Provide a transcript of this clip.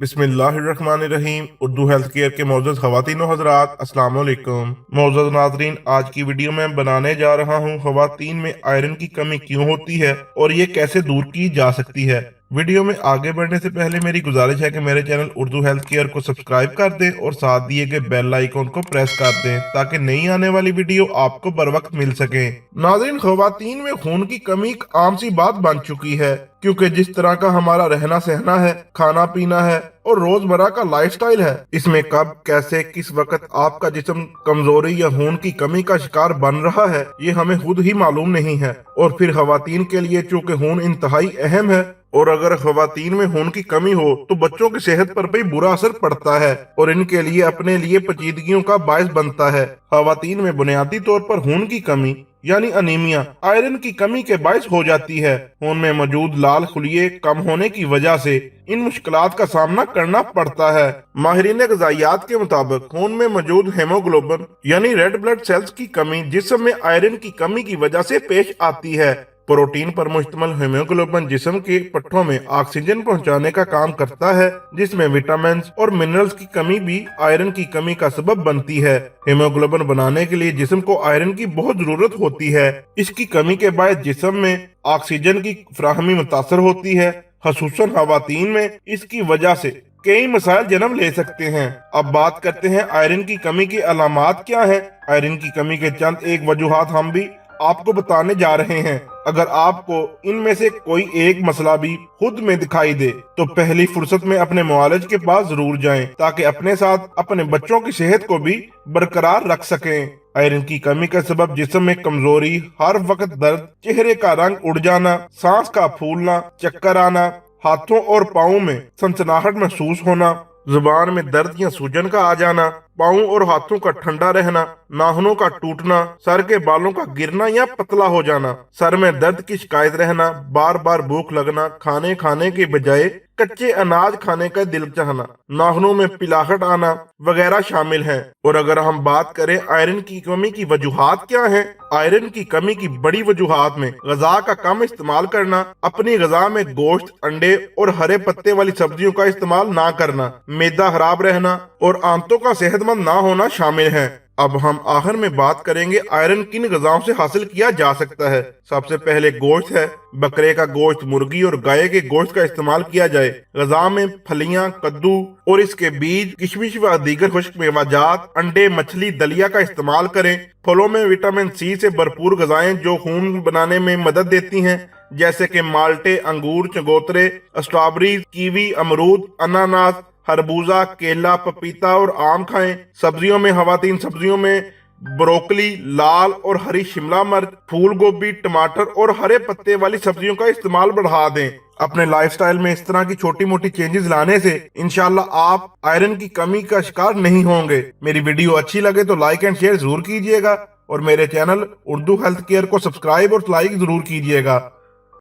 बिस्मिल्लाहिर्रहमानिर्रहीम। Urdu health care के मौजूद ख़वातीन व हज़रात, अस्सलाम वालेकुम। मौजूद नाज़रीन, आज की वीडियो में बनाने जा रहा हूँ ख़वातीन में आयरन की कमी क्यों होती है और ये कैसे दूर की जा सकती है। वीडियो में आगे बढ़ने से पहले मेरी गुजारिश है कि मेरे चैनल उर्दू हेल्थ केयर को सब्सक्राइब कर दें और साथ दिए गए बेल आइकन को प्रेस कर दें ताकि नई आने वाली वीडियो आपको बर वक्त मिल सके। नाज़रीन, ख़वातीन में खून की कमी एक आम सी बात बन चुकी है, क्योंकि जिस तरह का हमारा रहना सहना है, खाना पीना है और रोजमर्रा का लाइफस्टाइल है, इसमें कब कैसे किस वक्त आपका जिस्म कमजोरी या खून की कमी का शिकार बन रहा है, ये हमें खुद ही मालूम नहीं है। और फिर खवातीन के लिए चूंकि खून इंतहाई अहम है, और अगर खवातीन में खून की कमी हो तो बच्चों की सेहत पर भी बुरा असर पड़ता है और इनके लिए अपने लिए पेचीदगियों का बायस बनता है। खवातीन में बुनियादी तौर पर खून की कमी यानी अनीमिया आयरन की कमी के बायस हो जाती है। खून में मौजूद लाल खुलिये कम होने की वजह से इन मुश्किलात का सामना करना पड़ता है। माहिरीन ग़िज़ाइयात के मुताबिक खून में मौजूद हेमोग्लोबिन यानी रेड ब्लड सेल्स की कमी जिस्म में आयरन की कमी की वजह से पेश आती है। प्रोटीन पर मुश्तमिल हेमोग्लोबिन जिस्म के पट्टों में ऑक्सीजन पहुंचाने का काम करता है, जिसमें विटामिन और मिनरल्स की कमी भी आयरन की कमी का सबब बनती है। हेमोग्लोबिन बनाने के लिए जिस्म को आयरन की बहुत जरूरत होती है। इसकी कमी के बाद जिस्म में ऑक्सीजन की फराहमी मुतासर होती है। खसूसन खवातीन में इसकी वजह से कई मसाइल जन्म ले सकते हैं। अब बात करते हैं आयरन की कमी की अलामात क्या है। आयरन की कमी के चंद एक वजूहात हम भी आपको बताने जा रहे हैं। अगर आपको इनमें से कोई एक मसला भी खुद में दिखाई दे तो पहली फुर्सत में अपने मुआलिज के पास जरूर जाएं, ताकि अपने साथ अपने बच्चों की सेहत को भी बरकरार रख सकें। आयरन की कमी का सबब जिस्म में कमजोरी, हर वक्त दर्द, चेहरे का रंग उड़ जाना, सांस का फूलना, चक्कर आना, हाथों और पाँव में सनसनाहट महसूस होना, जुबान में दर्द या सूजन का आ जाना, पाँव और हाथों का ठंडा रहना, नाखूनों का टूटना, सर के बालों का गिरना या पतला हो जाना, सर में दर्द की शिकायत रहना, बार बार भूख लगना, खाने खाने के बजाय कच्चे अनाज खाने का दिल चाहना, नाखूनों में पिलाहट आना वगैरह शामिल हैं। और अगर हम बात करें आयरन की कमी की वजूहात क्या हैं, आयरन की कमी की बड़ी वजूहात में गजा का कम इस्तेमाल करना, अपनी गजा में गोश्त, अंडे और हरे पत्ते वाली सब्जियों का इस्तेमाल ना करना, मैदा खराब रहना और आंतों का सेहतमंद ना होना शामिल है। अब हम आखिर में बात करेंगे आयरन किन गजाओं से हासिल किया जा सकता है। सबसे पहले गोश्त है। बकरे का गोश्त, मुर्गी और गाय के गोश्त का इस्तेमाल किया जाए। गजा में फलियां, कद्दू और इसके बीज, किशमिश व दीगर खुश्क मेवाजात, अंडे, मछली, दलिया का इस्तेमाल करें। फलों में विटामिन सी से भरपूर गजाएं जो खून बनाने में मदद देती हैं, जैसे कि माल्टे, अंगूर, चकोतरे, स्ट्रॉबेरी, कीवी, अमरूद, अनानास, खरबूजा, केला, पपीता और आम खाएं। सब्जियों में खवातीन सब्जियों में ब्रोकली, लाल और हरी शिमला मिर्च, फूल गोभी, टमाटर और हरे पत्ते वाली सब्जियों का इस्तेमाल बढ़ा दें। अपने लाइफस्टाइल में इस तरह की छोटी मोटी चेंजेस लाने से इंशाल्लाह आप आयरन की कमी का शिकार नहीं होंगे। मेरी वीडियो अच्छी लगे तो लाइक एंड शेयर जरूर कीजिएगा और मेरे चैनल उर्दू हेल्थ केयर को सब्सक्राइब और लाइक जरूर कीजिएगा।